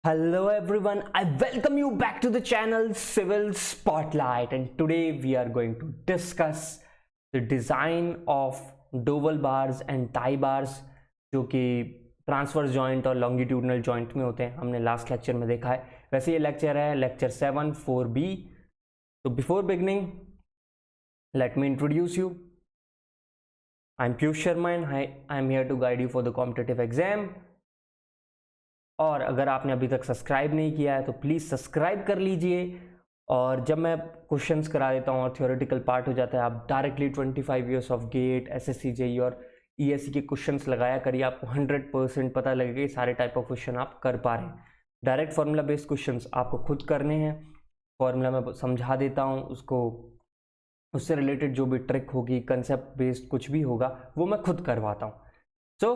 Hello everyone, I welcome you back to the channel Civil Spotlight, and today we are going to discuss the design of dowel bars and tie bars जो कि transverse joint और longitudinal joint में होते हैं। हमने last lecture में देखा है। वैसे ये लेक्चर है लेक्चर 7 4B। तो before beginning let me introduce you. I'm Piyush Sharma and I'm here to guide you for the competitive exam. और अगर आपने अभी तक सब्सक्राइब नहीं किया है तो प्लीज़ सब्सक्राइब कर लीजिए। और जब मैं क्वेश्चंस करा देता हूँ और थियोरेटिकल पार्ट हो जाता है, आप directly 25 years of GATE, SSC, JEE और ईएससी के क्वेश्चंस लगाया करिए। आपको 100% पता लगेगा कि सारे टाइप ऑफ क्वेश्चन आप कर पा रहे हैं। डायरेक्ट फार्मूला बेस्ड क्वेश्चंस आपको खुद करने हैं। फार्मूला मैं समझा देता हूँ, उससे रिलेटेड जो भी ट्रिक होगी, कंसेप्ट बेस्ड कुछ भी होगा, वो मैं खुद करवाता हूँ। So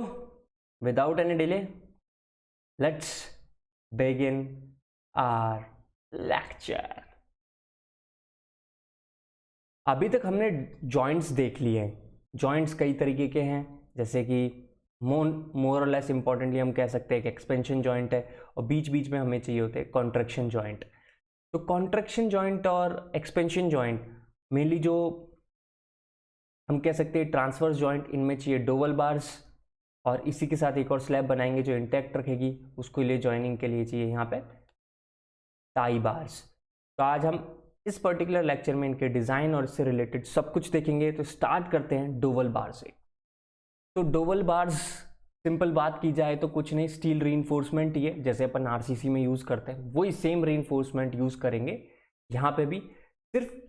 without any delay let's begin our lecture. अभी तक हमने जॉइंट्स देख लिए हैं। जॉइंट्स कई तरीके के हैं, जैसे कि मोर और लेस इंपॉर्टेंटली हम कह सकते हैं कि एक्सपेंशन जॉइंट है और बीच बीच में हमें चाहिए होते हैं कॉन्ट्रैक्शन जॉइंट। तो कॉन्ट्रैक्शन जॉइंट और एक्सपेंशन जॉइंट मेनली जो हम कह सकते हैं ट्रांसवर्स जॉइंट, इनमें चाहिए डोवल बार्स और इसी के साथ एक और स्लैब बनाएंगे जो इंटैक्ट रखेगी। उसको लिए जॉइनिंग के लिए चाहिए यहाँ पे टाई बार्स। तो आज हम इस पर्टिकुलर लेक्चर में इनके डिज़ाइन और इससे रिलेटेड सब कुछ देखेंगे। तो स्टार्ट करते हैं डोवल बार से। तो डोवल बार्स सिंपल बात की जाए तो कुछ नहीं, स्टील रीइंफोर्समेंट ही है, जैसे अपन आरसीसी में यूज़ करते हैं वही सेम रीइंफोर्समेंट यूज़ करेंगे यहाँ पे भी। सिर्फ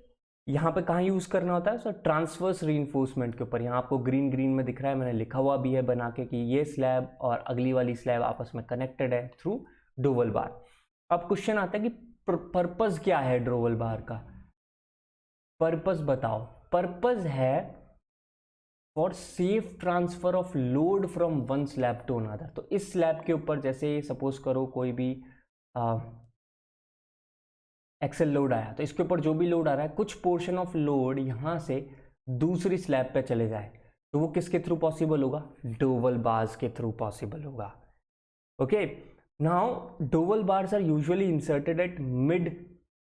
यहाँ पे कहाँ यूज़ करना होता है, सो ट्रांसवर्स रीइंफोर्समेंट के ऊपर। यहाँ आपको ग्रीन ग्रीन में दिख रहा है, मैंने लिखा हुआ भी है बना के कि ये स्लैब और अगली वाली स्लैब आपस में कनेक्टेड है थ्रू डोवल बार। अब क्वेश्चन आता है कि पर्पस क्या है डोवल बार का? पर्पस बताओ। पर्पस है for safe transfer of load from one slab to another. तो इस स्लैब के ऊपर जैसे सपोज करो कोई भी एक्सेल लोड आया, तो इसके ऊपर जो भी लोड आ रहा है, कुछ पोर्शन ऑफ लोड यहाँ से दूसरी स्लैब पे चले जाए, तो वो किसके थ्रू पॉसिबल होगा? डोवल बार्स के थ्रू पॉसिबल होगा। Okay, now dowel bars are usually inserted at mid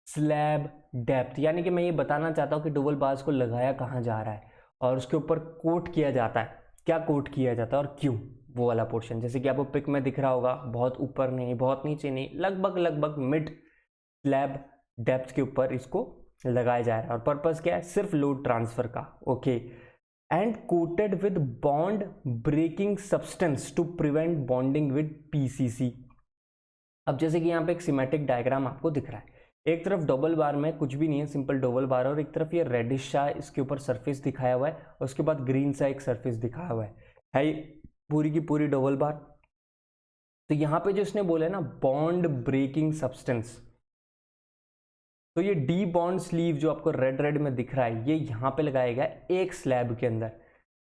slab depth. यानी कि मैं ये बताना चाहता हूँ कि डोवल बार्स को लगाया कहाँ जा रहा है और उसके ऊपर कोट किया जाता है। क्या कोट किया जाता है और क्यों, वो वाला पोर्शन। जैसे कि आपको पिक में दिख रहा होगा, बहुत ऊपर नहीं, बहुत नीचे नहीं, लगभग मिड स्लैब डेप्थ के ऊपर इसको लगाया जा रहा है। और पर्पस क्या है? सिर्फ लोड ट्रांसफर का। Okay, and coated with bond breaking substance to prevent bonding with PCC. अब जैसे कि यहाँ पे एक सिमेटिक डायग्राम आपको दिख रहा है, एक तरफ डबल बार में कुछ भी नहीं है, सिंपल डबल बार, और एक तरफ ये रेडिश सा इसके ऊपर सरफेस दिखाया हुआ है और उसके बाद ग्रीन सा एक सरफेस दिखाया हुआ है पूरी की पूरी डबल बार। तो यहाँ पे जो इसने बोला है ना, बॉन्ड ब्रेकिंग सब्सटेंस, तो ये डी बॉन्ड स्लीव जो आपको रेड रेड में दिख रहा है, ये यहाँ पे लगाया गया है एक स्लैब के अंदर,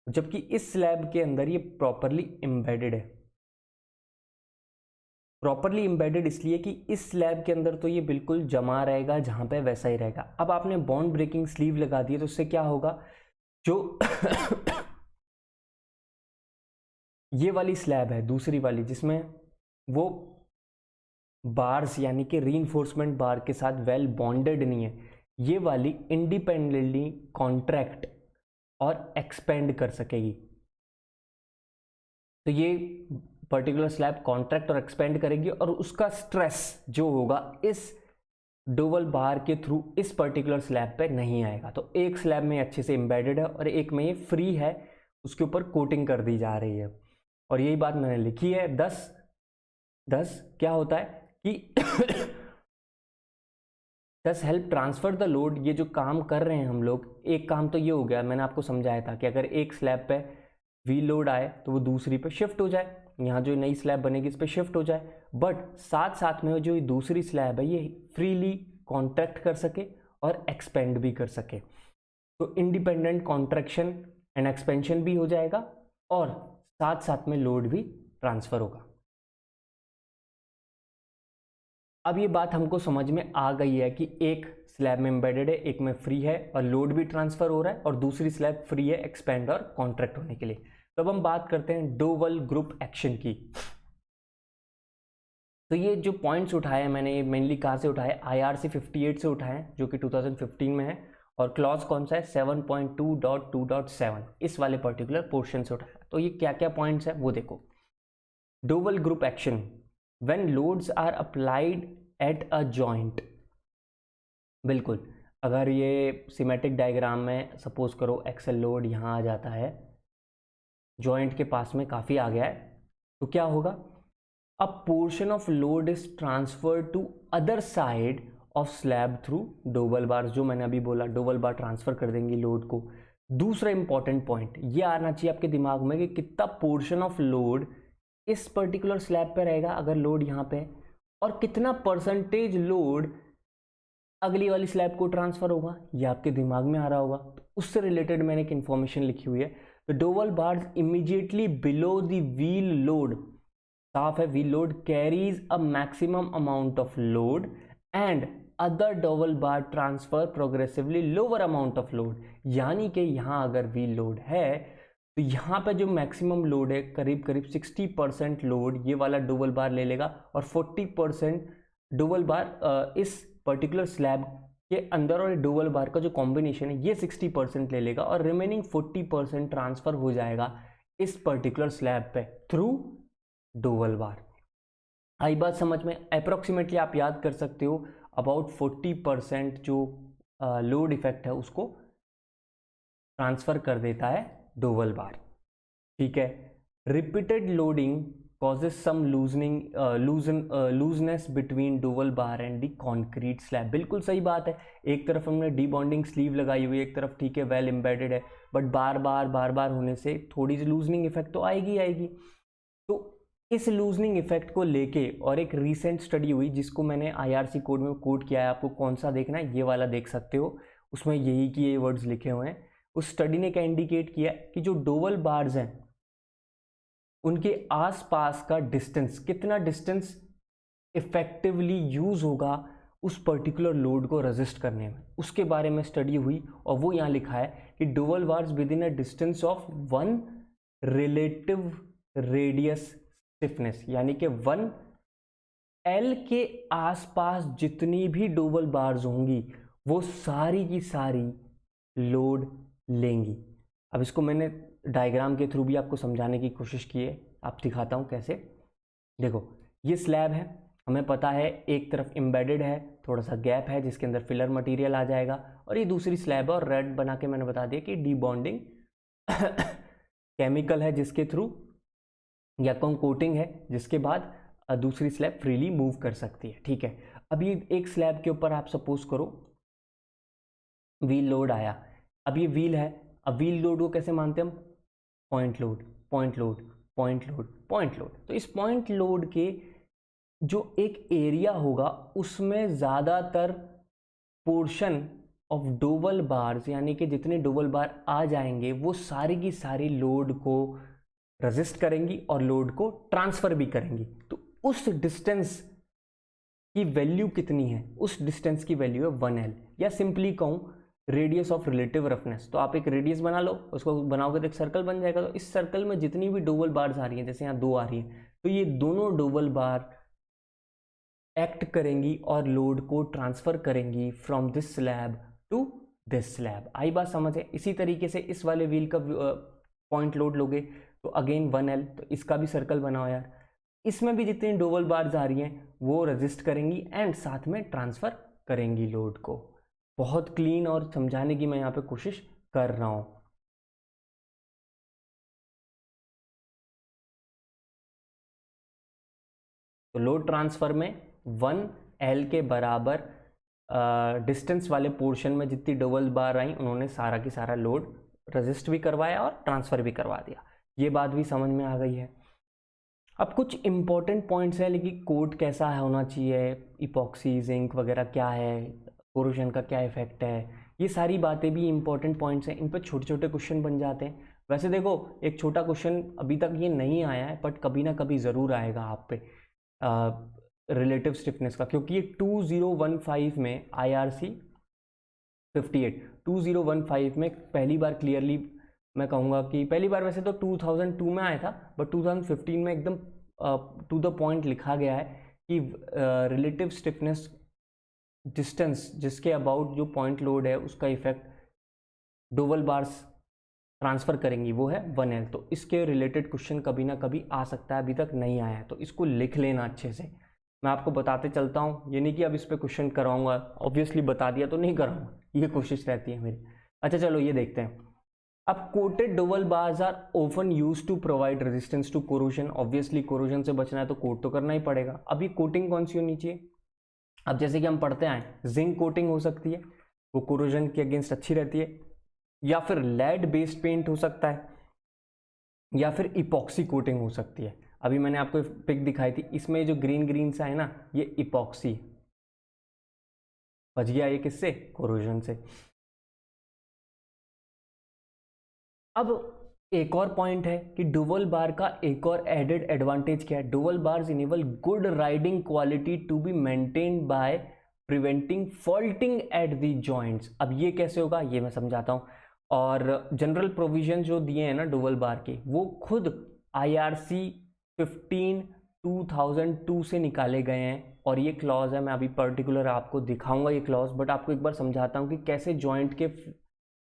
जबकि इस स्लैब के अंदर ये प्रॉपरली एम्बेडेड है। प्रॉपरली एम्बेडेड इसलिए कि इस स्लैब के अंदर तो ये बिल्कुल जमा रहेगा, जहाँ पे वैसा ही रहेगा। अब आपने बॉन्ड ब्रेकिंग स्लीव लगा दी तो उससे क्या होगा, जो ये वाली स्लैब है दूसरी वाली, जिसमें वो बार्स यानी कि रीइंफोर्समेंट बार के साथ वेल बॉन्डेड नहीं है, ये वाली इंडिपेंडेंटली कॉन्ट्रैक्ट और एक्सपेंड कर सकेगी। तो ये पर्टिकुलर स्लैब कॉन्ट्रैक्ट और एक्सपेंड करेगी और उसका स्ट्रेस जो होगा इस डोवल बार के थ्रू इस पर्टिकुलर स्लैब पे नहीं आएगा। तो एक स्लैब में अच्छे से एम्बेडेड है और एक में ये फ्री है, उसके ऊपर कोटिंग कर दी जा रही है। और यही बात मैंने लिखी है। 10 क्या होता है कि 10 हेल्प ट्रांसफर द लोड। ये जो काम कर रहे हैं हम लोग, एक काम तो ये हो गया, मैंने आपको समझाया था कि अगर एक स्लैब पे वी लोड आए तो वो दूसरी पे शिफ्ट हो जाए, यहाँ जो नई स्लैब बनेगी इस पे शिफ्ट हो जाए, बट साथ साथ में जो दूसरी स्लैब है ये फ्रीली कॉन्ट्रैक्ट कर सके और एक्सपेंड भी कर सके। तो इंडिपेंडेंट कॉन्ट्रैक्शन एंड एक्सपेंशन भी हो जाएगा और साथ साथ में लोड भी ट्रांसफर होगा। अब ये बात हमको समझ में आ गई है कि एक स्लैब में एम्बेडेड है, एक में फ्री है और लोड भी ट्रांसफर हो रहा है, और दूसरी स्लैब फ्री है एक्सपेंड और कॉन्ट्रैक्ट होने के लिए। तो अब हम बात करते हैं डोवल ग्रुप एक्शन की। तो ये जो पॉइंट्स उठाए हैं मैंने, ये मेनली कहाँ से उठाए, IRC 58 से उठाए हैं जो कि 2015 में है, और क्लॉज कौन सा है 7.2.2.7, इस वाले पर्टिकुलर पोर्शन से उठाया। तो ये क्या क्या पॉइंट्स है वो देखो। Dowel group action, when loads are applied at a joint. बिल्कुल, अगर ये सिमेट्रिक डायग्राम में सपोज करो एक्सेल लोड यहाँ आ जाता है, जॉइंट के पास में काफ़ी आ गया है, तो क्या होगा, a portion of load is transferred to other side of slab through dowel bar. जो मैंने अभी बोला, डोबल बार ट्रांसफर कर देंगी लोड को। दूसरा इंपॉर्टेंट पॉइंट ये आना चाहिए आपके दिमाग में कि कितना पोर्शन ऑफ लोड इस पर्टिकुलर स्लैब पे रहेगा अगर लोड यहाँ पे है, और कितना परसेंटेज लोड अगली वाली स्लैब को ट्रांसफर होगा, ये आपके दिमाग में आ रहा होगा। तो उससे रिलेटेड मैंने एक इन्फॉर्मेशन लिखी हुई है। The dowel bars immediately below the wheel load, साफ है, wheel load carries a maximum amount of load and other dowel bar transfer progressively lower amount of load. यानी कि यहाँ अगर व्हील लोड है तो यहाँ पे जो मैक्सिमम लोड है करीब करीब 60% लोड ये वाला डबल बार ले लेगा, और 40% डबल बार इस पर्टिकुलर स्लैब के अंदर और डबल बार का जो कॉम्बिनेशन है ये 60% ले लेगा, और रिमेनिंग 40% ट्रांसफर हो जाएगा इस पर्टिकुलर स्लैब पे थ्रू डबल बार। आई बात समझ में? अप्रोक्सीमेटली आप याद कर सकते हो अबाउट 40% जो लोड इफेक्ट है उसको ट्रांसफर कर देता है डबल बार। ठीक है, repeated loading causes some looseness between dual bar and the concrete slab. बिल्कुल सही बात है, एक तरफ हमने डीबॉन्डिंग स्लीव लगाई हुई है, एक तरफ ठीक है वेल एम्बेडेड है, बट बार बार होने से थोड़ी सी लूजनिंग इफेक्ट तो आएगी। तो इस लूजनिंग इफेक्ट को लेके और एक रीसेंट स्टडी हुई जिसको मैंने IRC कोड में कोड किया है, आपको कौन सा देखना है ये वाला देख सकते हो, उसमें यही कि ये वर्ड्स लिखे हुए हैं। उस स्टडी ने क्या इंडिकेट किया कि जो डुअल बार्स हैं उनके आसपास का डिस्टेंस, कितना डिस्टेंस इफेक्टिवली यूज होगा उस पर्टिकुलर लोड को रेजिस्ट करने में, उसके बारे में स्टडी हुई। और वो यहाँ लिखा है कि dual bars with in a distance of 1 relative radius stiffness, यानी कि 1 L के आसपास जितनी भी डुअल बार्स होंगी वो सारी की सारी लोड लेंगी। अब इसको मैंने डायग्राम के थ्रू भी आपको समझाने की कोशिश की है, आप दिखाता हूँ कैसे। देखो, ये स्लैब है, हमें पता है एक तरफ एम्बेडेड है, थोड़ा सा गैप है जिसके अंदर फिलर मटेरियल आ जाएगा, और ये दूसरी स्लैब है, और रेड बना के मैंने बता दिया कि डीबॉन्डिंग केमिकल है जिसके थ्रू, या कोटिंग है जिसके बाद दूसरी स्लैब फ्रीली मूव कर सकती है। ठीक है, अब ये एक स्लैब के ऊपर आप सपोज करो व्हील लोड आया, अब ये व्हील है, अब व्हील लोड को कैसे मानते हैं हम, point load, point load, point load, point load. तो इस पॉइंट लोड के जो एक एरिया होगा उसमें ज़्यादातर पोर्शन ऑफ डुअल बार्स, यानी कि जितने डुअल बार आ जाएंगे वो सारी की सारी लोड को रेजिस्ट करेंगी और लोड को ट्रांसफर भी करेंगी। तो उस डिस्टेंस की वैल्यू कितनी है, उस डिस्टेंस की वैल्यू है 1L, या सिंपली कहूँ रेडियस ऑफ रिलेटिव रफनेस। तो आप एक रेडियस बना लो, उसको बनाओगे तो एक सर्कल बन जाएगा। तो इस सर्कल में जितनी भी डुअल बार्स आ रही हैं, जैसे यहाँ 2 आ रही हैं, तो ये दोनों डुअल बार एक्ट करेंगी और लोड को ट्रांसफर करेंगी from this slab to this slab. आई बात समझ है? इसी तरीके से इस वाले व्हील का पॉइंट लोड लोगे तो अगेन 1L, तो इसका भी सर्कल बनाओ यार। इसमें भी जितनी डुअल बार्स आ रही हैं वो रेजिस्ट करेंगी एंड साथ में ट्रांसफर करेंगी लोड को। बहुत क्लीन और समझाने की मैं यहाँ पे कोशिश कर रहा हूँ। तो लोड ट्रांसफर में 1L के बराबर डिस्टेंस वाले पोर्शन में जितनी डबल बार आई उन्होंने सारा की सारा लोड रेजिस्ट भी करवाया और ट्रांसफर भी करवा दिया। ये बात भी समझ में आ गई है। अब कुछ इंपॉर्टेंट पॉइंट्स है, लेकिन कोट कैसा होना चाहिए, इपॉक्सी जिंक वगैरह क्या है, कोरोजन का क्या इफेक्ट है, ये सारी बातें भी इंपॉर्टेंट पॉइंट्स हैं। इन पर छोटे छोटे क्वेश्चन बन जाते हैं। वैसे देखो, एक छोटा क्वेश्चन अभी तक ये नहीं आया है, बट कभी ना कभी ज़रूर आएगा आप पे रिलेटिव स्टिफनेस का, क्योंकि ये 2015 में IRC 2015 में पहली बार क्लियरली, मैं कहूँगा कि पहली बार वैसे तो 2002 में आया था, बट 2015 में एकदम टू द पॉइंट लिखा गया है कि रिलेटिव स्टिफनेस डिस्टेंस जिसके अबाउट जो पॉइंट लोड है उसका इफेक्ट डोवल बार्स ट्रांसफर करेंगी वो है 1L। तो इसके रिलेटेड क्वेश्चन कभी ना कभी आ सकता है, अभी तक नहीं आया है, तो इसको लिख लेना अच्छे से। मैं आपको बताते चलता हूँ, ये नहीं कि अब इस पर क्वेश्चन कराऊंगा, ऑब्वियसली बता दिया तो नहीं कराऊंगा, ये कोशिश रहती है मेरी। अच्छा चलो ये देखते हैं। अब coated dowel bars are often used to provide resistance to corrosion. Obviously corrosion से बचना है तो कोट तो करना ही पड़ेगा। अब ये कोटिंग कौन सी होनी चाहिए? अब जैसे कि हम पढ़ते आए, जिंक कोटिंग हो सकती है, वो कोरोजन के अगेंस्ट अच्छी रहती है, या फिर लेड बेस्ड पेंट हो सकता है, या फिर इपॉक्सी कोटिंग हो सकती है। अभी मैंने आपको पिक दिखाई थी, इसमें जो ग्रीन ग्रीन सा है ना, ये इपॉक्सी, बच गया ये किससे? कोरोजन से। अब एक और पॉइंट है कि डुवल बार का एक और एडेड एडवांटेज क्या है? Dowel bars enable good riding quality to be maintained by preventing faulting at the joints. अब ये कैसे होगा ये मैं समझाता हूँ। और जनरल प्रोविजन जो दिए हैं ना डुवल बार के, वो खुद IRC 15 2002 से निकाले गए हैं। और ये क्लॉज है, मैं अभी पर्टिकुलर आपको दिखाऊंगा ये क्लॉज, बट आपको एक बार समझाता हूँ कि कैसे जॉइंट के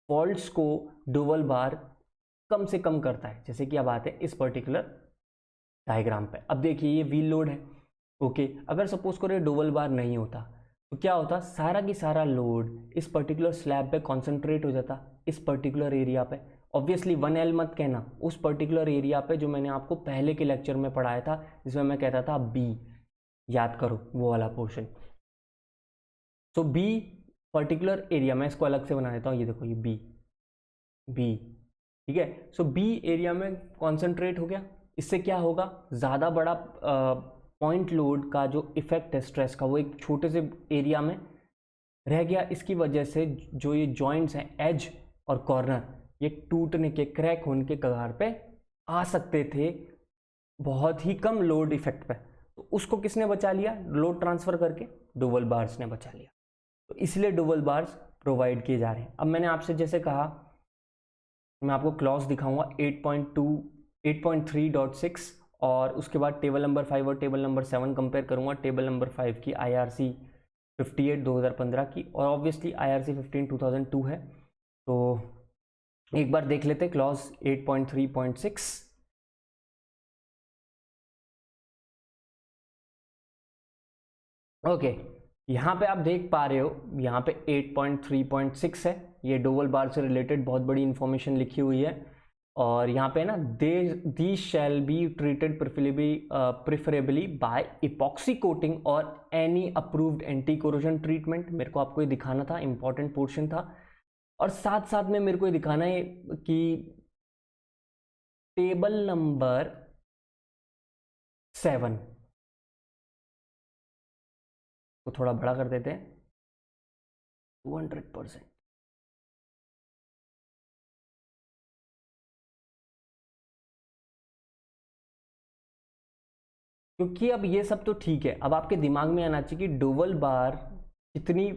फॉल्ट्स को डुवल बार कम से कम करता है। जैसे कि अब आते हैं इस पर्टिकुलर डायग्राम पे। अब देखिए ये व्हील लोड है, ओके। अगर सपोज करो डुवल बार नहीं होता तो क्या होता? सारा की सारा लोड इस पर्टिकुलर स्लैब पे कॉन्सेंट्रेट हो जाता, इस पर्टिकुलर एरिया पे। ऑब्वियसली 1L मत कहना, उस पर्टिकुलर एरिया पे जो मैंने आपको पहले के लेक्चर में पढ़ाया था, जिसमें मैं कहता था B, याद करो वो वाला पोर्शन। तो B पर्टिकुलर एरिया, मैं इसको अलग से बना देता हूँ, ये देखो ये B, ठीक है। सो B एरिया में कॉन्सेंट्रेट हो गया। इससे क्या होगा? ज़्यादा बड़ा पॉइंट लोड का जो इफेक्ट है स्ट्रेस का, वो एक छोटे से एरिया में रह गया। इसकी वजह से जो ये जॉइंट्स हैं, एज और कॉर्नर, ये टूटने के, क्रैक होने के कगार पे आ सकते थे बहुत ही कम लोड इफेक्ट पे। तो उसको किसने बचा लिया? लोड ट्रांसफर करके डुवल बार्स ने बचा लिया। तो इसलिए डुवल बार्स प्रोवाइड किए जा रहे हैं। अब मैंने आपसे जैसे कहा, मैं आपको क्लॉज दिखाऊंगा 8.3.6 और उसके बाद टेबल नंबर 5 और टेबल नंबर 7 कंपेयर करूंगा। टेबल नंबर 5 की IRC 58 2015 की, और ऑब्वियसली IRC 15 2002 है। तो एक बार देख लेते क्लॉज 8.3.6। ओके, यहाँ पे आप देख पा रहे हो, यहाँ पे 8.3.6 है, ये डोवल बार से रिलेटेड बहुत बड़ी इंफॉर्मेशन लिखी हुई है। और यहाँ पे ना, the shall be treated preferably by epoxy coating और any approved anti corrosion treatment. मेरे को आपको ये दिखाना था, इंपॉर्टेंट पोर्शन था। और साथ साथ में मेरे को ये दिखाना है कि टेबल नंबर 7 को थोड़ा बड़ा कर देते हैं, 200%। क्योंकि अब ये सब तो ठीक है, अब आपके दिमाग में आना चाहिए कि डोवल बार कितनी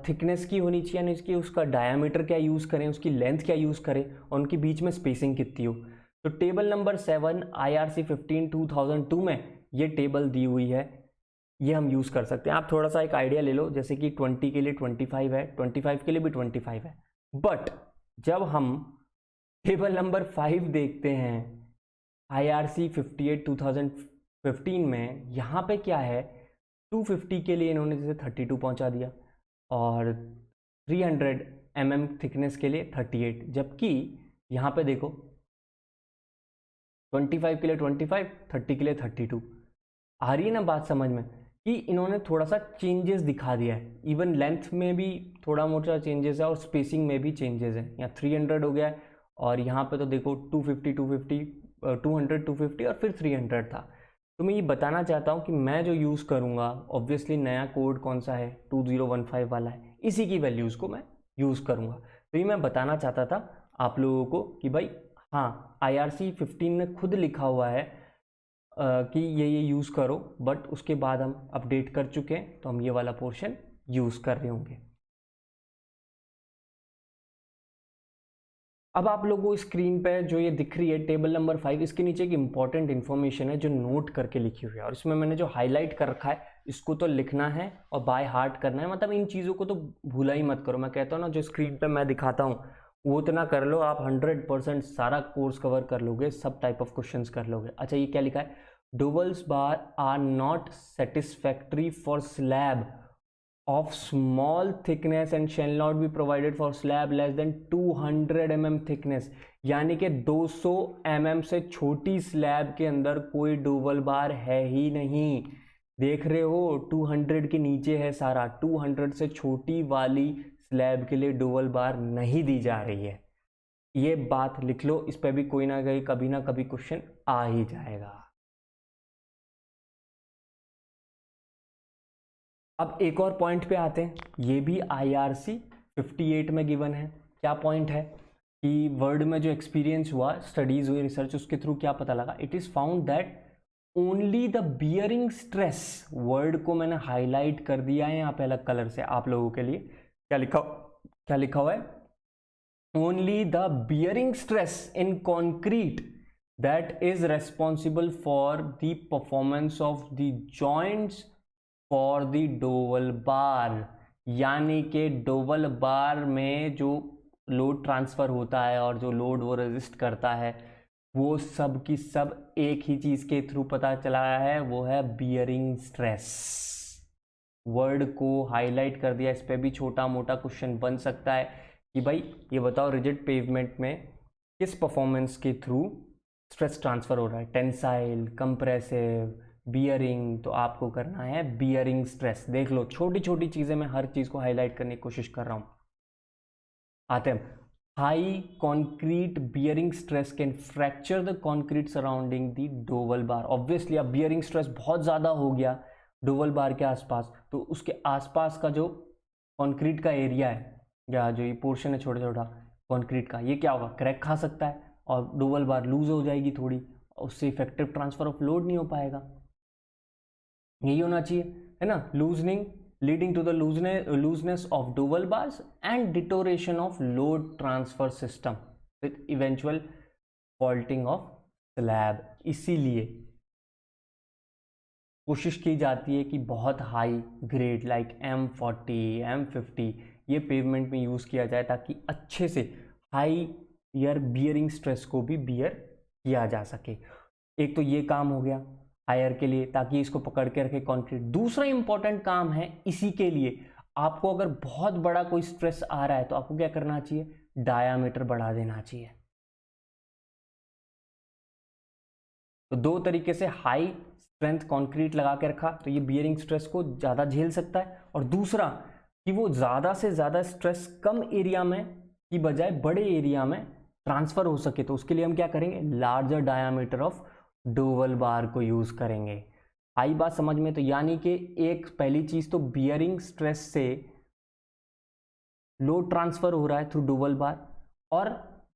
थिकनेस की होनी चाहिए, यानी इसकी उसका डायामीटर क्या यूज़ करें, उसकी लेंथ क्या यूज़ करें, और उनके बीच में स्पेसिंग कितनी हो। तो टेबल नंबर 7 IRC 15 2002 में ये टेबल दी हुई है, ये हम यूज़ कर सकते हैं। आप थोड़ा सा एक आइडिया ले लो, जैसे कि 20 के लिए 25 है, 25 के लिए भी 25 है। बट जब हम टेबल नंबर 5 देखते हैं IRC 58 2015 में, यहाँ पे क्या है, 250 के लिए इन्होंने जैसे 32 पहुंचा दिया, और 300 mm थिकनेस के लिए 38, जबकि यहाँ पे देखो 25 के लिए 25, 30 के लिए 32। आ रही है ना बात समझ में, कि इन्होंने थोड़ा सा चेंजेस दिखा दिया है। इवन लेंथ में भी थोड़ा मोटा चेंजेस है और स्पेसिंग में भी चेंजेस है। यहाँ 300 हो गया है, और यहाँ पे तो देखो 250 200 250 और फिर 300 था। तो मैं ये बताना चाहता हूँ कि मैं जो यूज़ करूँगा, ऑब्वियसली नया कोड कौन सा है, 2015 वाला है, इसी की वैल्यूज़ को मैं यूज़ करूँगा। तो ये मैं बताना चाहता था आप लोगों को कि भाई हाँ, IRC 15 में खुद लिखा हुआ है कि ये यूज़ करो, बट उसके बाद हम अपडेट कर चुके हैं, तो हम ये वाला पोर्शन यूज़ कर रहे होंगे। अब आप लोगों को स्क्रीन पे जो ये दिख रही है टेबल नंबर 5, इसके नीचे एक इंपॉर्टेंट इन्फॉर्मेशन है जो नोट करके लिखी हुई है, और इसमें मैंने जो हाईलाइट कर रखा है इसको तो लिखना है और बाय हार्ट करना है, मतलब इन चीज़ों को तो भूला ही मत करो। मैं कहता हूँ ना, जो स्क्रीन पे मैं दिखाता हूँ वो इतना कर लो, आप 100% सारा कोर्स कवर कर लोगे, सब टाइप ऑफ क्वेश्चंस कर लोगे। अच्छा, ये क्या लिखा है, dowels bar are not satisfactory for slab of small thickness and shall not be provided for slab less than 200 mm thickness, यानी कि 200 mm से छोटी स्लैब के अंदर कोई डुवल बार है ही नहीं। देख रहे हो 200 के नीचे है सारा, 200 से छोटी वाली स्लैब के लिए डुवल बार नहीं दी जा रही है। ये बात लिख लो, इस पर भी कोई ना कभी ना कभी क्वेश्चन आ ही जाएगा। अब एक और पॉइंट पे आते हैं, ये भी IRC 58 में गिवन है। क्या पॉइंट है कि वर्ल्ड में जो एक्सपीरियंस हुआ, स्टडीज हुई, रिसर्च, उसके थ्रू क्या पता लगा, it is found that only the bearing stress, word को मैंने हाईलाइट कर दिया है यहाँ पे अलग कलर से आप लोगों के लिए। क्या लिखा हुआ है, only the bearing stress in concrete that is responsible for the performance of the joints for the dowel bar, यानी कि डोवल बार में जो लोड ट्रांसफर होता है और जो लोड वो रेजिस्ट करता है, वो सब की सब एक ही चीज के थ्रू पता चला है, वो है बियरिंग स्ट्रेस। वर्ड को हाईलाइट कर दिया, इस पे भी छोटा मोटा क्वेश्चन बन सकता है कि भाई ये बताओ रिजिड पेवमेंट में किस परफॉर्मेंस के थ्रू स्ट्रेस ट्रांसफर हो रहा है, टेंसाइल, कंप्रेसिव, बियरिंग, तो आपको करना है बियरिंग स्ट्रेस। देख लो, छोटी छोटी चीजें मैं हर चीज को हाईलाइट करने की कोशिश कर रहा हूं। आते हैं, high concrete bearing stress can fracture the concrete surrounding the dowel bar. Obviously अब बियरिंग स्ट्रेस बहुत ज्यादा हो गया डोवल बार के आसपास, तो उसके आसपास का जो कॉन्क्रीट का एरिया है या जो ये पोर्शन है छोटा छोटा कॉन्क्रीट का, ये क्या होगा, क्रैक खा सकता है और डोवल बार लूज हो जाएगी थोड़ी, उससे इफेक्टिव ट्रांसफर ऑफ लोड नहीं हो पाएगा। यही होना चाहिए, है ना, loosening leading to the looseness of dowel bars and deterioration of load transfer system with eventual faulting of slab. इसीलिए कोशिश की जाती है कि बहुत high grade like M40, M50 ये पेवमेंट में यूज किया जाए, ताकि अच्छे से हाई ईयर बियरिंग स्ट्रेस को भी बियर किया जा सके। एक तो ये काम हो गया हायर के लिए, ताकि इसको पकड़ के रखे कंक्रीट। दूसरा इंपॉर्टेंट काम है इसी के लिए, आपको अगर बहुत बड़ा कोई स्ट्रेस आ रहा है तो आपको क्या करना चाहिए, डायामीटर बढ़ा देना चाहिए। तो दो तरीके से, हाई स्ट्रेंथ कंक्रीट लगा के रखा तो ये बियरिंग स्ट्रेस को ज्यादा झेल सकता है, और दूसरा कि वो ज्यादा से ज्यादा स्ट्रेस कम एरिया में की बजाय बड़े एरिया में ट्रांसफर हो सके, तो उसके लिए हम क्या करेंगे, लार्जर डायामीटर ऑफ डोवल बार को यूज करेंगे। आई बात समझ में? तो यानी कि एक पहली चीज तो बियरिंग स्ट्रेस से लोड ट्रांसफर हो रहा है थ्रू डोवल बार, और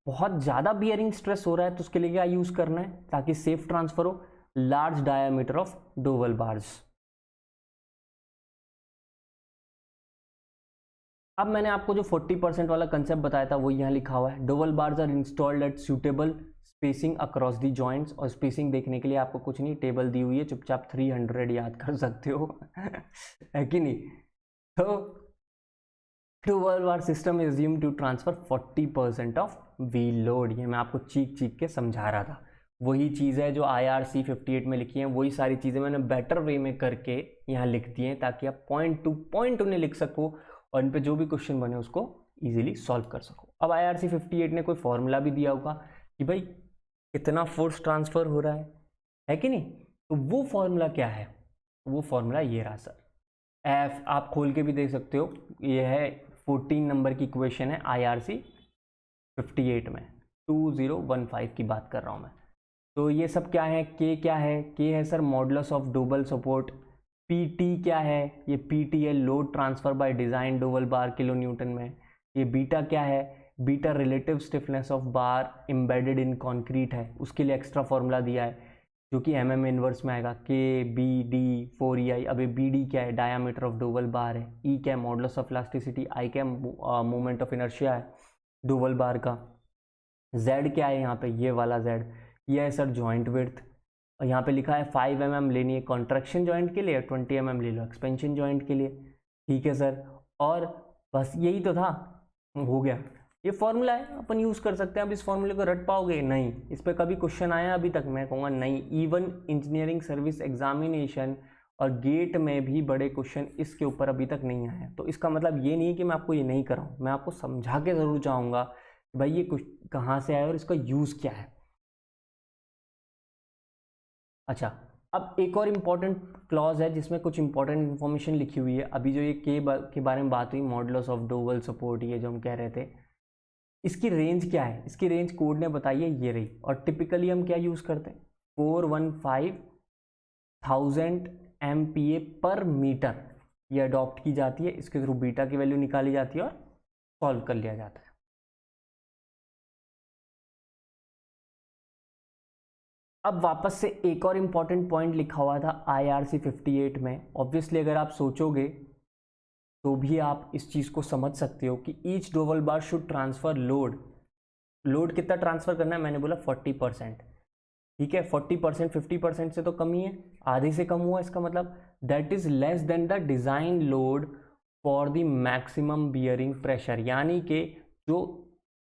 बहुत ज्यादा बियरिंग स्ट्रेस हो रहा है तो उसके लिए क्या यूज करना है ताकि सेफ ट्रांसफर हो, large diameter of Doval bars. अब मैंने आपको जो 40% वाला कंसेप्ट बताया था वो यहाँ लिखा हुआ है, dowel bars are installed at suitable spacing across the joints. और स्पेसिंग देखने के लिए आपको कुछ नहीं, टेबल दी हुई है, चुपचाप 300 याद कर सकते हो है कि नहीं। तो dowel bar system is assumed to transfer 40% of wheel load. ये मैं आपको चीख चीख के समझा रहा था, वही चीज़ है जो IRC 58 में लिखी है, वही सारी चीज़ें मैंने बेटर वे में करके यहाँ लिख दी हैं, ताकि आप पॉइंट टू पॉइंट उन्हें लिख सको और इन पे जो भी क्वेश्चन बने उसको इजीली सॉल्व कर सको। अब IRC 58 ने कोई फॉर्मूला भी दिया होगा कि भाई कितना फोर्स ट्रांसफर हो रहा है कि नहीं, तो वो फॉर्मूला क्या है, वो फॉर्मूला ये रहा सर, एफ, आप खोल के भी देख सकते हो, ये है 14 नंबर की इक्वेशन है IRC 58 में, 2015 की बात कर रहा हूँ मैं। तो ये सब क्या है, के क्या है, के है sir modulus of Doval support, PT क्या है, ये पीटी है load transfer by design Doval bar kilo Newton में। ये बीटा क्या है, beta relative stiffness of bar embedded in concrete है, उसके लिए एक्स्ट्रा फॉर्मूला दिया है जो कि MM इनवर्स में आएगा, के बी डी 4EI। अब बी डी क्या है, डायामीटर ऑफ डोवल बार है, ई क्या है मॉडुलस ऑफ इलास्टिसिटी, आई क्या मोमेंट ऑफ इनर्शिया है डोवल बार का, Z क्या है यहाँ पे, ये वाला Z, ये है सर जॉइंट विड्थ, और यहाँ पे लिखा है 5 mm लेनी है कॉन्ट्रैक्शन जॉइंट के लिए, 20 mm ले लो एक्सपेंशन जॉइंट के लिए। ठीक है सर, और बस यही तो था, हो गया। ये फॉर्मूला है, अपन यूज़ कर सकते हैं। अब इस फॉर्मूले को रट पाओगे नहीं, इस पर कभी क्वेश्चन आया अभी तक? मैं कहूँगा नहीं। इवन इंजीनियरिंग सर्विस एग्जामिनेशन और गेट में भी बड़े क्वेश्चन इसके ऊपर अभी तक नहीं आए। तो इसका मतलब ये नहीं है कि मैं आपको ये नहीं कराऊँ, मैं आपको समझा के ज़रूर चाहूँगा भाई ये कुछ कहाँ से आया और इसका यूज़ क्या है। अच्छा, अब एक और इम्पॉर्टेंट क्लॉज है जिसमें कुछ इंपॉर्टेंट इन्फॉर्मेशन लिखी हुई है। अभी जो ये के बारे में बात हुई, मॉडुलस ऑफ डोवल सपोर्ट, ये जो हम कह रहे थे, इसकी रेंज क्या है? इसकी रेंज कोड ने बताई है, ये रही। और टिपिकली हम क्या यूज़ करते हैं, 415,000 MPa पर मीटर ये अडॉप्ट की जाती है। इसके थ्रू बीटा की वैल्यू निकाली जाती है और सॉल्व कर लिया जाता है। अब वापस से एक और इम्पॉर्टेंट पॉइंट लिखा हुआ था IRC 58 में। ऑब्वियसली अगर आप सोचोगे तो भी आप इस चीज़ को समझ सकते हो कि each Doval bar should transfer load कितना ट्रांसफर करना है? मैंने बोला 40%। ठीक है, 40% 50% से तो कम ही है, आधे से कम हुआ। इसका मतलब that is less than the design load for the maximum bearing pressure, यानी कि जो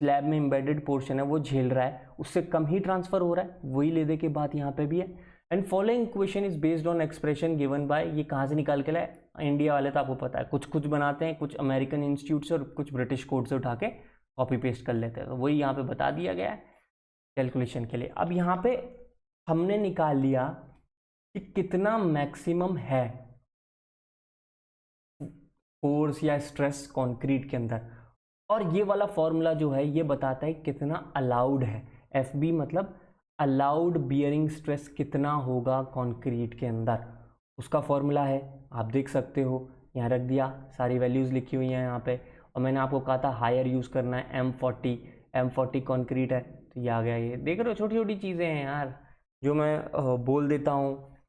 स्लैब में एम्बेडेड पोर्शन है वो झेल रहा है, उससे कम ही ट्रांसफर हो रहा है। वही लेने के बाद यहाँ पे भी है। And following equation is based on expression given by, ये कहाँ से निकाल के लाए? इंडिया वाले तो आपको पता है, कुछ कुछ बनाते हैं, कुछ अमेरिकन इंस्टीट्यूट से और कुछ ब्रिटिश कोड से उठा के कॉपी पेस्ट कर लेते हैं। तो वही यहाँ पे बता दिया गया है कैलकुलेशन के लिए। अब यहाँ पे हमने निकाल लिया कि कितना मैक्सिमम है फोर्स या स्ट्रेस कंक्रीट के अंदर, और ये वाला फॉर्मूला जो है ये बताता है कितना अलाउड है। FB मतलब अलाउड बियरिंग स्ट्रेस कितना होगा कंक्रीट के अंदर, उसका फॉर्मूला है। आप देख सकते हो, यहाँ रख दिया, सारी वैल्यूज़ लिखी हुई हैं यहाँ पे। और मैंने आपको कहा था हायर यूज़ करना है, M40 कंक्रीट है, तो ये आ गया। ये देख रहे हो, छोटी छोटी चीज़ें हैं यार जो मैं बोल देता हूँ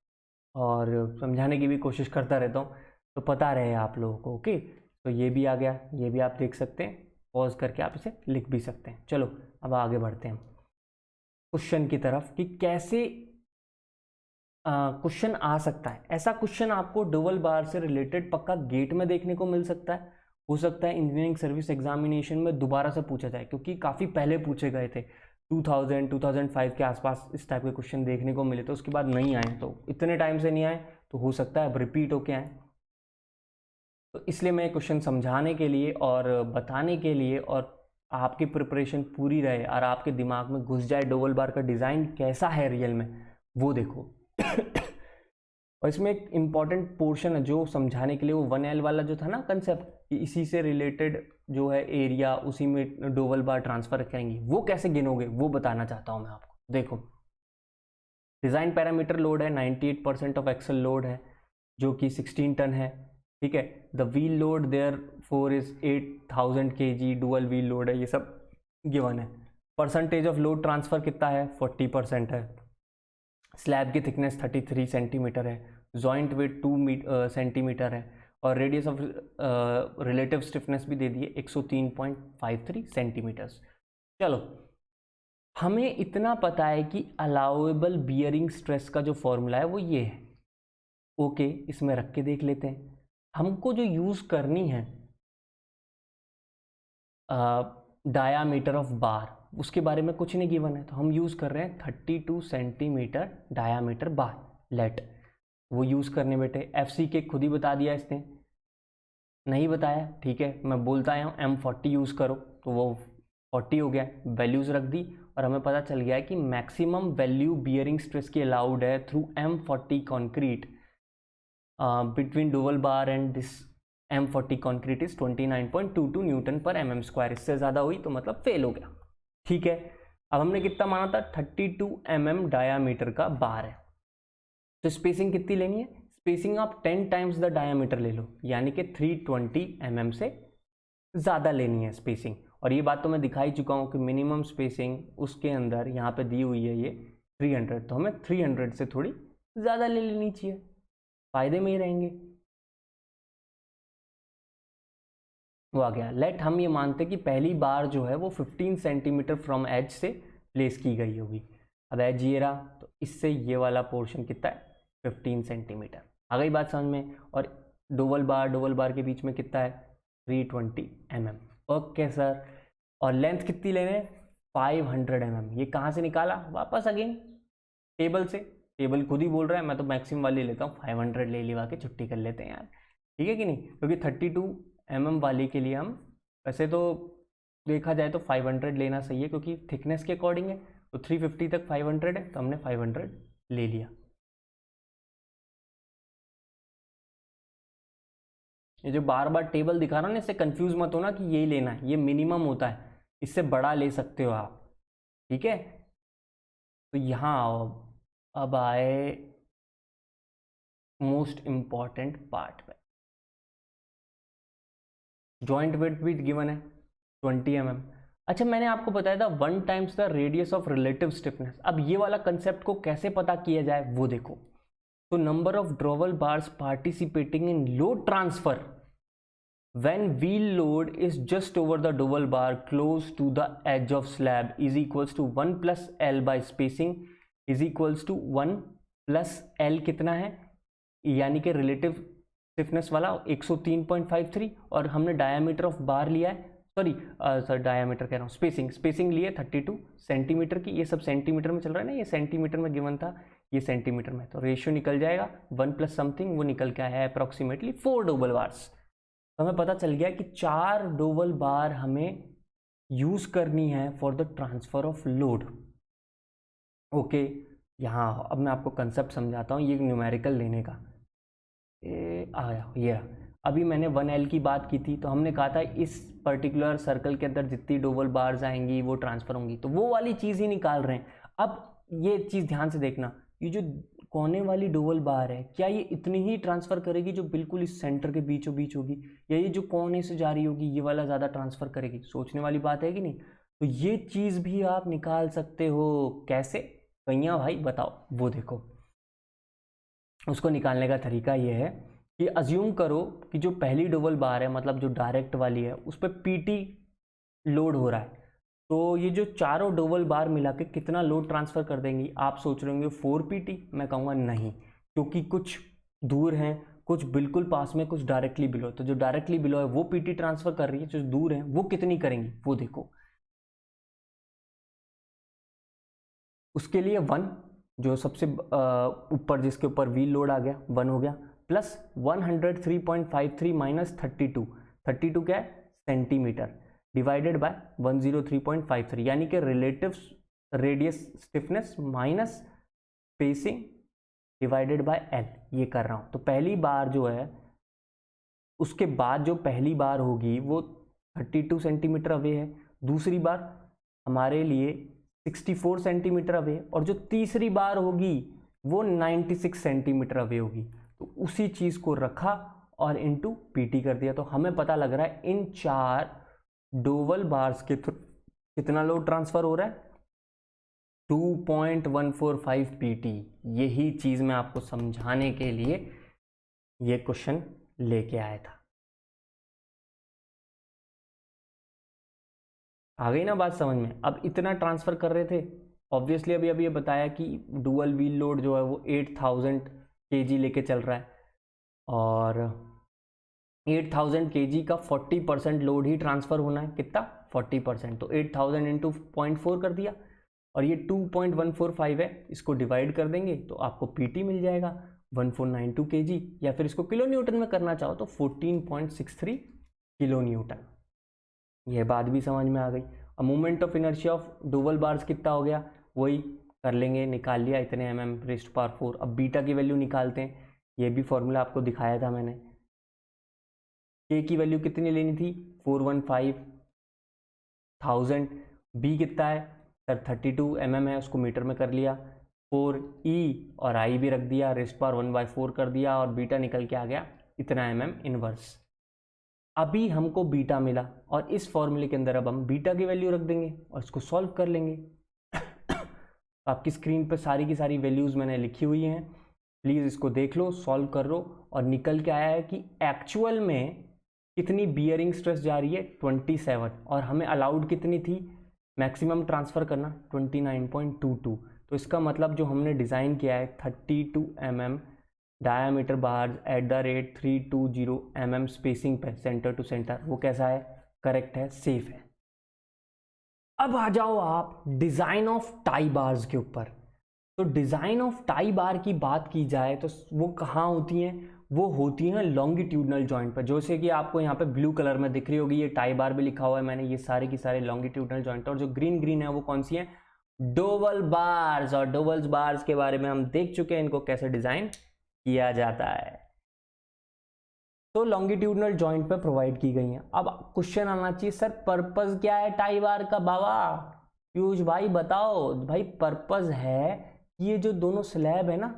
और समझाने की भी कोशिश करता रहता हूँ, तो पता रहे आप लोगों को। ओके, तो ये भी आ गया, ये भी आप देख सकते हैं, पॉज करके आप इसे लिख भी सकते हैं। चलो अब आगे बढ़ते हैं क्वेश्चन की तरफ कि कैसे क्वेश्चन आ सकता है। ऐसा क्वेश्चन आपको डबल बार से रिलेटेड पक्का गेट में देखने को मिल सकता है, हो सकता है इंजीनियरिंग सर्विस एग्जामिनेशन में दोबारा से पूछा जाए, क्योंकि काफ़ी पहले पूछे गए थे, 2000-2005 के आसपास इस टाइप के क्वेश्चन देखने को मिले, तो उसके बाद नहीं आए, तो इतने टाइम से नहीं आए तो हो सकता है अब रिपीट होके आए। तो इसलिए मैं क्वेश्चन समझाने के लिए और बताने के लिए और आपकी प्रिपरेशन पूरी रहे और आपके दिमाग में घुस जाए डबल बार का डिज़ाइन कैसा है रियल में, वो देखो। और इसमें एक इम्पॉर्टेंट पोर्शन है जो समझाने के लिए, वो 1L वाला जो था ना कंसेप्ट, इसी से रिलेटेड जो है एरिया, उसी में डोवल बार ट्रांसफर करेंगे, वो कैसे गिनोगे वो बताना चाहता हूँ मैं आपको। देखो, डिज़ाइन पैरामीटर लोड है 98% ऑफ एक्सल लोड है जो कि 16 टन है। ठीक है, the wheel load therefore is 8000 kg, dual wheel load है, ये सब गिवन है। परसेंटेज ऑफ लोड ट्रांसफर कितना है? 40% है। स्लैब की थिकनेस 33 सेंटीमीटर है, जॉइंट वेट 2 सेंटीमीटर है, और रेडियस ऑफ रिलेटिव स्टिफनेस भी दे दिए 103.53 सेंटीमीटर्स। चलो, हमें इतना पता है कि अलाउएबल बियरिंग स्ट्रेस का जो फॉर्मूला है वो ये है। ओके, इसमें रख के देख लेते हैं। हमको जो यूज़ करनी है डायामीटर ऑफ बार, उसके बारे में कुछ नहीं गिवन है, तो हम यूज़ कर रहे हैं 32 सेंटीमीटर डायामीटर बार लेट, वो यूज़ करने बैठे। FCK खुद ही बता दिया इसने, नहीं बताया ठीक है, मैं बोलता आया हूँ M40 यूज़ करो, तो वो 40 हो गया, वैल्यूज़ रख दी और हमें पता चल गया है कि मैक्सिमम वैल्यू बियरिंग स्ट्रेस की अलाउड है through M40 concrete between dual bar and this M40 concrete is 29.22 Newton पर mm²। इससे ज़्यादा हुई तो मतलब फेल हो गया। ठीक है, अब हमने कितना माना था? 32 mm डायामीटर का बार है, तो स्पेसिंग कितनी लेनी है? स्पेसिंग आप 10 टाइम्स द डायामीटर ले लो, यानी कि 320 mm से ज़्यादा लेनी है स्पेसिंग। और ये बात तो मैं दिखा ही चुका हूँ कि मिनिमम स्पेसिंग उसके अंदर यहाँ पे दी हुई है ये 300, तो हमें 300 से थोड़ी ज़्यादा ले लेनी चाहिए, फ़ायदे में ही रहेंगे। वो आ गया। लेट हम ये मानते कि पहली बार जो है वो 15 सेंटीमीटर फ्रॉम एज से प्लेस की गई होगी। अब एज ये रहा, तो इससे ये वाला पोर्शन कितना है, 15 सेंटीमीटर। आ गई बात समझ में। और डबल बार के बीच में कितना है, 320 mm। Okay sir. और लेंथ कितनी ले रहे हैं, 500 mm। ये कहाँ से निकाला, वापस अगेन टेबल से। टेबल खुद ही बोल रहा है, मैं तो मैक्सिमम वाली लेता हूँ, 500 ले लिवा के छुट्टी कर लेते हैं यार, ठीक है कि नहीं। क्योंकि 32 mm वाली के लिए हम वैसे तो देखा जाए तो 500 लेना सही है, क्योंकि थिकनेस के अकॉर्डिंग है। तो 350 तक 500 है, तो हमने 500 ले लिया। ये जो बार बार टेबल दिखा रहा हूँ ना, इससे कंफ्यूज मत होना कि यही लेना है, ये मिनिमम होता है, इससे बड़ा ले सकते हो आप, ठीक है। तो यहाँ आओ, अब आए मोस्ट इंपॉर्टेंट पार्ट पे। जॉइंट वेट भी गिवन है 20 mm। अच्छा, मैंने आपको बताया था 1 times the radius of relative stiffness. अब ये वाला कंसेप्ट को कैसे पता किया जाए वो देखो। तो number of drawer bars participating in load transfer when wheel load is just over the dowel bar close to the edge of slab is equals to 1 plus L by spacing is equals to 1 plus L कितना है, यानी कि relative stiffness वाला 103.53, और हमने diameter of बार लिया है, sorry diameter कह रहा हूँ, स्पेसिंग लिए 32 सेंटीमीटर की। ये सब सेंटीमीटर में चल रहा है ना, ये सेंटीमीटर में गिवन था, ये सेंटीमीटर में, तो रेशियो निकल जाएगा 1 प्लस समथिंग, वो निकल के आया है अप्रॉक्सीमेटली 4 डबल बार्स। तो हमें पता चल गया कि 4 डबल बार हमें यूज करनी है for the transfer of load. Okay, यहाँ अब मैं आपको कंसेप्ट समझाता हूँ, ये न्यूमेरिकल लेने का आया ये। अभी मैंने 1L की बात की थी, तो हमने कहा था इस पर्टिकुलर सर्कल के अंदर जितनी डबल बार्स आएंगी वो ट्रांसफर होंगी, तो वो वाली चीज़ ही निकाल रहे हैं। अब ये चीज़ ध्यान से देखना, ये जो कोने वाली डबल बार है, क्या ये इतनी ही ट्रांसफर करेगी जो बिल्कुल इस सेंटर के बीचों बीच होगी, या ये जो कोने से जा रही होगी ये वाला ज़्यादा ट्रांसफर करेगी? सोचने वाली बात है कि नहीं। तो ये चीज़ भी आप निकाल सकते हो। कैसे कैया भाई बताओ, वो देखो। उसको निकालने का तरीका ये है कि अज्यूम करो कि जो पहली डबल बार है, मतलब जो डायरेक्ट वाली है, उस पर PT लोड हो रहा है। तो ये जो चारों डबल बार मिला के कितना लोड ट्रांसफर कर देंगी? आप सोच रहे होंगे 4 PT, मैं कहूँगा नहीं, क्योंकि कुछ दूर हैं, कुछ बिल्कुल पास में, कुछ डायरेक्टली बिलो। तो जो डायरेक्टली बिलो है वो PT ट्रांसफर कर रही है, जो दूर है वो कितनी करेंगी वो देखो। उसके लिए 1, जो सबसे ऊपर जिसके ऊपर व्हील लोड आ गया 1 हो गया, प्लस 103.53 माइनस 32 क्या है, सेंटीमीटर, डिवाइडेड बाय 103.53, यानी कि relative radius stiffness minus spacing divided by L, ये कर रहा हूँ। तो पहली बार जो है, उसके बाद जो पहली बार होगी वो 32 सेंटीमीटर अवे है, दूसरी बार हमारे लिए 64 सेंटीमीटर अवे, और जो तीसरी बार होगी वो 96 सेंटीमीटर अवे होगी। तो उसी चीज़ को रखा और इनटू PT कर दिया। तो हमें पता लग रहा है इन 4 डबल बार्स के थ्रू कितना लोड ट्रांसफर हो रहा है, 2.145 PT। यही चीज़ मैं आपको समझाने के लिए ये क्वेश्चन लेके आया था। आ गई ना बात समझ में। अब इतना ट्रांसफ़र कर रहे थे, ऑब्वियसली अभी ये बताया कि डुअल व्हील लोड जो है वो 8000 kg लेके चल रहा है, और 8000 kg का 40% लोड ही ट्रांसफ़र होना है। कितना, 40%। तो 8000 इंटू 0.4 कर दिया, और ये 2.145 है, इसको डिवाइड कर देंगे तो आपको PT मिल जाएगा 1492 kg, या फिर इसको किलो न्यूटन में करना चाहो तो 14.63 किलो न्यूटन। यह बात भी समझ में आ गई। अब moment of inertia of double bars कितना हो गया, वही कर लेंगे, निकाल लिया, इतने mm⁴। अब बीटा की वैल्यू निकालते हैं, ये भी फॉर्मूला आपको दिखाया था मैंने। K की वैल्यू कितनी लेनी थी, 415,000। B कितना है सर, 32 mm है, उसको मीटर में कर लिया, 4E और I भी रख दिया, ⁴ कर दिया, और बीटा निकल के आ गया इतना mm इनवर्स। अभी हमको बीटा मिला, और इस फॉर्मूले के अंदर अब हम बीटा की वैल्यू रख देंगे और इसको सॉल्व कर लेंगे। आपकी स्क्रीन पर सारी की सारी वैल्यूज़ मैंने लिखी हुई हैं, प्लीज़ इसको देख लो, सॉल्व कर लो। और निकल के आया है कि एक्चुअल में कितनी बियरिंग स्ट्रेस जा रही है 27, और हमें अलाउड कितनी थी मैक्सिमम ट्रांसफ़र करना 29.22। तो इसका मतलब जो हमने डिज़ाइन किया है 32 mm diameter bars at the rate 320 mm spacing पे सेंटर टू सेंटर, वो कैसा है, करेक्ट है, सेफ है। अब आ जाओ आप डिज़ाइन ऑफ टाई बार्स के ऊपर। तो डिज़ाइन ऑफ टाई बार की बात की जाए तो वो कहाँ होती हैं, वो होती हैं लॉन्गिट्यूडनल जॉइंट पर, जैसे कि आपको यहाँ पे ब्लू कलर में दिख रही होगी, ये टाई बार भी लिखा हुआ है मैंने, ये सारे की सारे लॉन्गिट्यूडनल जॉइंट, और जो ग्रीन ग्रीन है वो कौन सी है, डोवल बार्स। और डोवल बार्स के बारे में हम देख चुके हैं, इनको कैसे डिज़ाइन किया जाता है। तो लॉन्गिट्यूडनल जॉइंट पे प्रोवाइड की गई हैं। अब क्वेश्चन आना चाहिए, सर पर्पस क्या है टाई बार का, बाबा पीयूष भाई बताओ। भाई पर्पस है कि ये जो दोनों स्लैब है ना,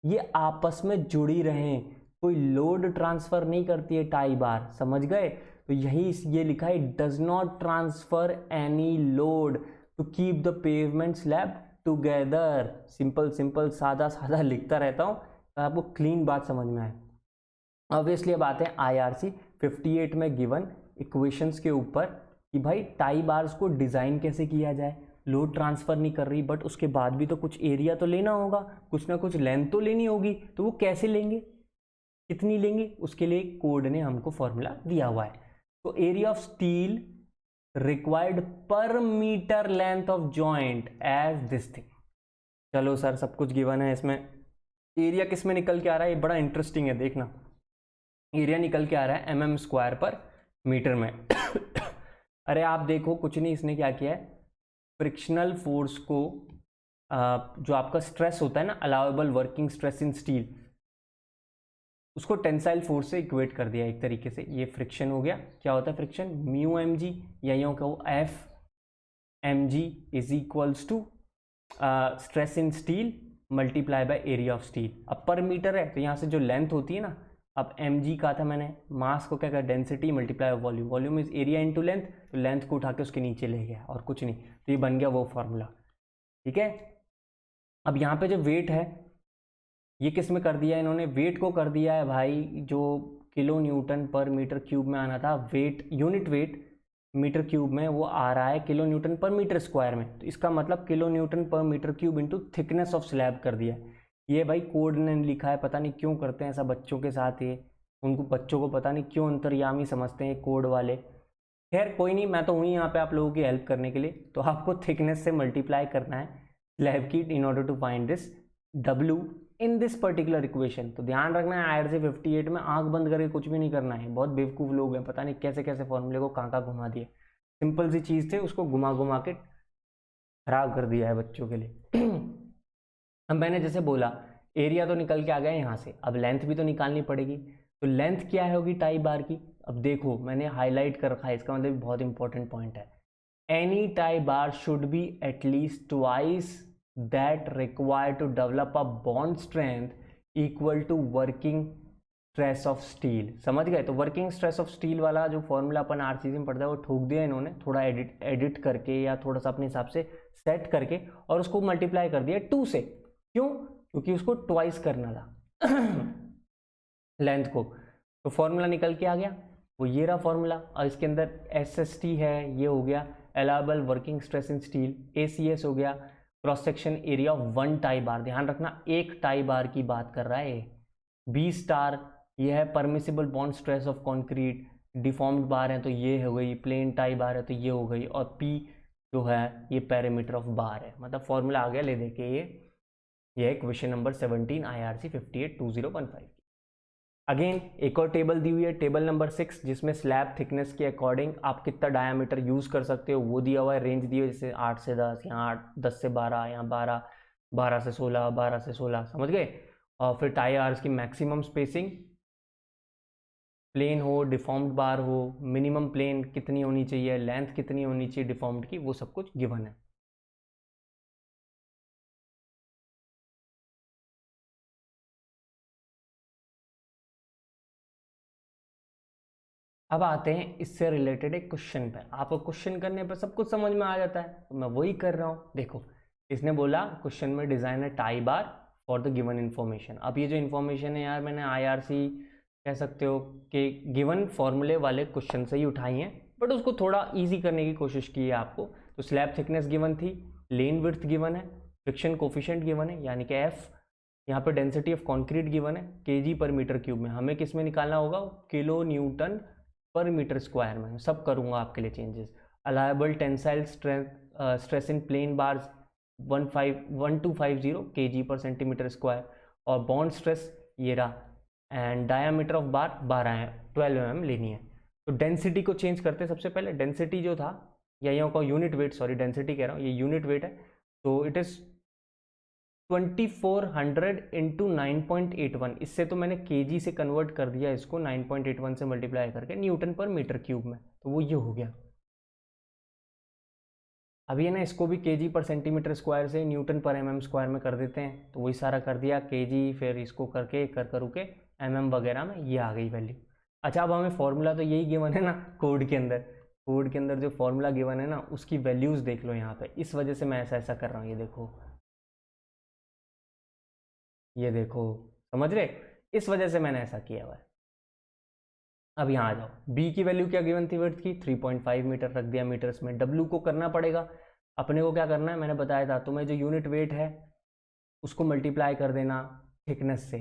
ये आपस में जुड़ी रहें, कोई लोड ट्रांसफर नहीं करती है टाई बार, समझ गए। तो यही ये लिखा है, does not transfer any load to keep the pavement slab together. Simple simple सादा सादा लिखता रहता हूँ, आपको क्लीन बात समझ में आए। ऑब्वियसली अब आते हैं IRC 58 में गिवन इक्वेशंस के ऊपर कि भाई टाई बार्स को डिज़ाइन कैसे किया जाए। लोड ट्रांसफ़र नहीं कर रही, बट उसके बाद भी तो कुछ एरिया तो लेना होगा, कुछ ना कुछ लेंथ तो लेनी होगी, तो वो कैसे लेंगे, कितनी लेंगे, उसके लिए कोड ने हमको फॉर्मूला दिया हुआ है। तो area of steel required per metre length of joint as this thing. चलो सर सब कुछ गिवन है, इसमें एरिया किस में निकल के आ रहा है, ये बड़ा इंटरेस्टिंग है, देखना। एरिया निकल के आ रहा है mm स्क्वायर पर मीटर में। अरे आप देखो कुछ नहीं, इसने क्या किया है, फ्रिक्शनल फोर्स को जो आपका स्ट्रेस होता है ना, allowable working stress in steel, उसको टेंसाइल फोर्स से इक्वेट कर दिया एक तरीके से। ये फ्रिक्शन हो गया, क्या होता है फ्रिक्शन, म्यू एम जी, या यूँ कहो F M G is equals to stress in steel multiply by area of steel. अब पर मीटर है तो यहाँ से जो लेंथ होती है ना, अब एम जी कहा था मैंने, मास को क्या कहा, density multiply volume, volume is area into length, तो लेंथ को उठा के उसके नीचे ले गया और कुछ नहीं, तो ये बन गया वो फॉर्मूला, ठीक है। अब यहाँ पे जो वेट है ये किस में कर दिया है इन्होंने, वेट को कर दिया है भाई जो kilo newton per metre cube में आना था, weight unit weight metre cube में वो आ रहा है kilo newton per metre square में, तो इसका मतलब kilo newton per metre cube into thickness of slab कर दिया है। ये भाई कोड ने लिखा है, पता नहीं क्यों करते हैं ऐसा बच्चों के साथ, ये उनको बच्चों को पता नहीं क्यों अंतर्यामी समझते हैं कोड वाले। खैर कोई नहीं, मैं तो हूँ यहाँ पे आप लोगों की हेल्प करने के लिए। तो आपको थिकनेस से मल्टीप्लाई करना है स्लैब की in order to find this W in this particular equation. तो ध्यान रखना है IRC 58 में आंख बंद करके कुछ भी नहीं करना है, बहुत बेवकूफ़ लोग हैं, पता नहीं कैसे कैसे फॉर्मूले को कहाँ कहाँ घुमा दिए, सिंपल सी चीज़ थे उसको घुमा घुमा के खराब कर दिया है बच्चों के लिए। अब मैंने जैसे बोला एरिया तो निकल के आ गया यहाँ से, अब लेंथ भी तो निकालनी पड़ेगी। तो लेंथ क्या होगी टाई बार की, अब देखो मैंने हाईलाइट कर रखा है, इसका मतलब बहुत इंपॉर्टेंट पॉइंट है। Any tie bar should be at least twice that required to develop a bond strength equal to working stress of steel. समझ गए। तो वर्किंग स्ट्रेस ऑफ स्टील वाला जो फॉर्मूला अपन RCC में पढ़ता है वो ठोक दिया इन्होंने, थोड़ा एडिट करके या थोड़ा सा अपने हिसाब से सेट करके, और उसको मल्टीप्लाई कर दिया 2 से। क्यों, क्योंकि उसको ट्वाइस करना था लेंथ को। तो फॉर्मूला निकल के आ गया, वो ये रहा फॉर्मूला, और इसके अंदर SST है, ये हो गया allowable working stress in steel, ACS हो गया cross section area of 1 tie bar. ध्यान रखना एक टाई बार की बात कर रहा है। B स्टार ये है permissible bond stress of concrete, deformed बार है तो ये हो गई, प्लेन टाई बार है तो ये हो गई, और P जो है ये पैरामीटर ऑफ बार है। मतलब फॉर्मूला आ गया, ले देखे ये है क्वेश्चन नंबर 17 IRC 582015। अगेन एक और टेबल दी हुई है, टेबल नंबर 6, जिसमें स्लैब थिकनेस के अकॉर्डिंग आप कितना डायामीटर यूज़ कर सकते हो वो दिया हुआ है, रेंज दी हुई है, जैसे 8 से 10, यहाँ 8, 10 से 12, यहाँ 12, 12 से 16, 12 से 16, समझ गए। और फिर टाई आर्स की मैक्सिमम स्पेसिंग, प्लेन हो डिफॉर्म्ड बार हो, मिनिमम प्लेन कितनी होनी चाहिए, लेंथ कितनी होनी चाहिए डिफॉर्म्ड की, वो सब कुछ गिवन है। अब आते हैं इससे रिलेटेड एक क्वेश्चन पे। आपको क्वेश्चन करने पर सब कुछ समझ में आ जाता है, तो मैं वही कर रहा हूँ। देखो इसने बोला क्वेश्चन में डिजाइन है tie bar for the given information. अब ये जो इन्फॉर्मेशन है यार मैंने IRC कह सकते हो कि गिवन फॉर्मूले वाले क्वेश्चन से ही उठाई हैं, बट उसको थोड़ा इजी करने की कोशिश की है आपको। तो स्लैब थिकनेस गिवन थी, लेन विड्थ गिवन है, फ्रिक्शन कोफिशिएंट गिवन है यानी कि एफ, यहाँ पे डेंसिटी ऑफ कंक्रीट गिवन है केजी पर मीटर क्यूब में, हमें किस में निकालना होगा, kilo newton per metre square में। सब करूँगा आपके लिए changes. Allowable tensile stress in plain bars 1250 KG per centimetre square, और बॉन्ड स्ट्रेस ये रहा, and diameter of bar 12 mm लेनी है। तो डेंसिटी को चेंज करते हैं। सबसे पहले डेंसिटी जो था, या यहाँ का यूनिट वेट, सॉरी डेंसिटी कह रहा हूँ, ये यूनिट वेट है, तो इट इज़ 2400 इंटू 9.81। इससे तो मैंने केजी से कन्वर्ट कर दिया इसको, 9.81 से मल्टीप्लाई करके न्यूटन पर मीटर क्यूब में, तो वो ये हो गया। अभी है ना, इसको भी केजी पर सेंटीमीटर स्क्वायर से न्यूटन पर mm स्क्वायर में कर देते हैं, तो वही सारा कर दिया केजी, फिर इसको करके के mm वगैरह में ये आ गई वैल्यू। अच्छा, अब हमें फॉर्मूला तो यही गिवन है ना कोड के अंदर जो फॉर्मूला गिवन है ना, उसकी वैल्यूज़ देख लो यहाँ पे। इस वजह से मैं ऐसा कर रहा हूँ, ये देखो समझ रहे, इस वजह से मैंने ऐसा किया हुआ है। अब यहाँ आ जाओ, बी की वैल्यू क्या गिवन थी विड्थ की, 3.5 मीटर रख दिया मीटर्स में। डब्ल्यू को करना पड़ेगा अपने को, क्या करना है मैंने बताया था तुम्हें, जो यूनिट वेट है उसको मल्टीप्लाई कर देना थिकनेस से।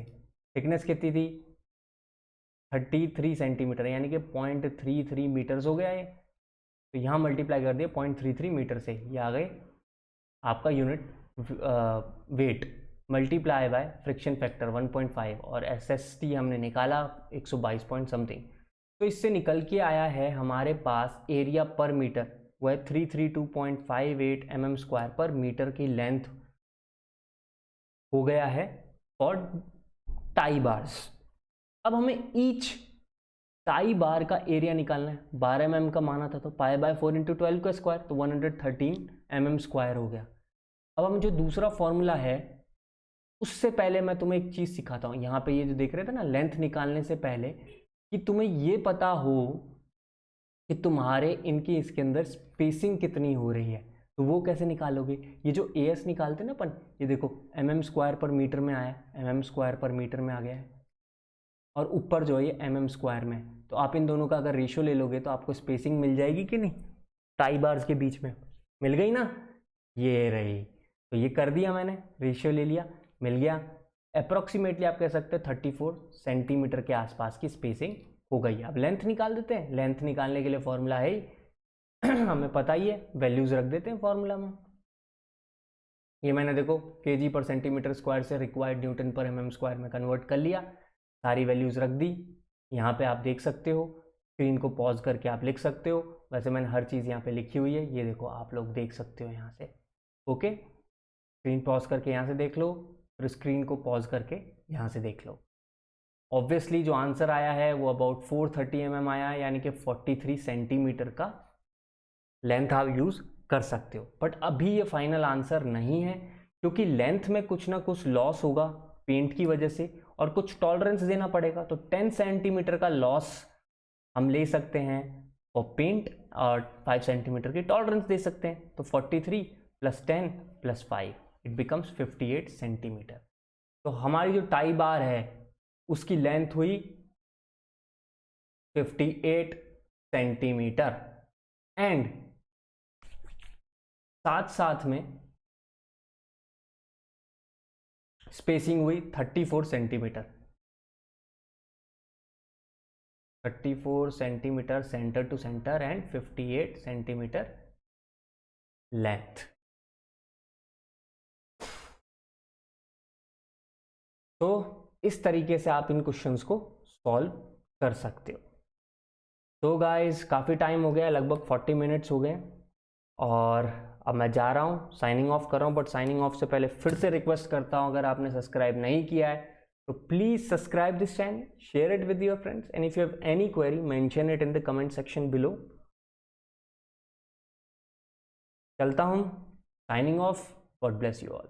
थिकनेस कितनी थी, 33 सेंटीमीटर, यानी कि 0.33 मीटर्स हो गया ये, तो यहाँ मल्टीप्लाई कर दिया 0.33 मीटर से, ये आ गए आपका unit weight, multiply by friction factor 1.5, और SST हमने निकाला 122 पॉइंट समथिंग। तो इससे निकल के आया है हमारे पास एरिया पर मीटर, वो है 332.58 mm स्क्वायर पर मीटर की लेंथ हो गया है फॉर टाई बार्स। अब हमें ईच टाई बार का एरिया निकालना है। 12 mm का माना था, तो पाई बाय 4 इंटू 12 का स्क्वायर, तो 113 mm स्क्वायर हो गया। अब हम जो दूसरा फॉर्मूला है, उससे पहले मैं तुम्हें एक चीज़ सिखाता हूँ। यहाँ पे ये जो देख रहे थे ना, लेंथ निकालने से पहले, कि तुम्हें ये पता हो कि तुम्हारे इनकी इसके अंदर स्पेसिंग कितनी हो रही है, तो वो कैसे निकालोगे। ये जो AS निकालते ना अपन, ये देखो mm स्क्वायर पर मीटर में आया, mm स्क्वायर पर मीटर में आ गया है, और ऊपर जो है ये mm स्क्वायर में। तो आप इन दोनों का अगर रेशियो ले लोगे तो आपको स्पेसिंग मिल जाएगी कि नहीं, टाई बार्स के बीच में मिल गई ना, ये रही। तो ये कर दिया मैंने, रेशियो ले लिया, मिल गया। अप्रॉक्सीमेटली आप कह सकते हैं 34 सेंटीमीटर के आसपास की स्पेसिंग हो गई। अब लेंथ निकाल देते हैं। लेंथ निकालने के लिए फॉर्मूला है ही हमें पता ही है, वैल्यूज रख देते हैं फॉर्मूला में। ये मैंने देखो केजी पर सेंटीमीटर स्क्वायर से रिक्वायर्ड न्यूटन पर mm स्क्वायर में कन्वर्ट कर लिया, सारी वैल्यूज रख दी। यहाँ पे आप देख सकते हो, स्क्रीन को पॉज करके आप लिख सकते हो, वैसे मैंने हर चीज़ यहाँ पे लिखी हुई है, ये देखो आप लोग देख सकते हो यहाँ से। ओके, स्क्रीन पॉज करके यहाँ से देख लो, फिर स्क्रीन को पॉज करके यहाँ से देख लो। ऑब्वियसली जो आंसर आया है वो अबाउट 430 mm आया है, यानी कि 43 सेंटीमीटर का लेंथ आप यूज़ कर सकते हो। बट अभी ये फाइनल आंसर नहीं है, क्योंकि लेंथ में कुछ ना कुछ लॉस होगा पेंट की वजह से, और कुछ टॉलरेंस देना पड़ेगा। तो 10 सेंटीमीटर का लॉस हम ले सकते हैं और पेंट, और 5 सेंटीमीटर की टॉलरेंस दे सकते हैं। तो 43 + 10 + 5 इट बिकम्स 58 सेंटीमीटर। तो हमारी जो टाई बार है उसकी लेंथ हुई 58 सेंटीमीटर, एंड साथ साथ में स्पेसिंग हुई 34 centimetre. 34 centimetre centre to centre and 58 centimetre length. तो इस तरीके से आप इन क्वेश्चंस को सॉल्व कर सकते हो। तो गाइस काफ़ी टाइम हो गया, लगभग 40 मिनट्स हो गए, और अब मैं जा रहा हूँ, साइनिंग ऑफ कर रहा हूँ। बट साइनिंग ऑफ से पहले फिर से रिक्वेस्ट करता हूँ, अगर आपने सब्सक्राइब नहीं किया है तो please subscribe this channel, share it with your friends, and if you have any query mention it in the comment section below. चलता हूँ, signing off, God bless you all.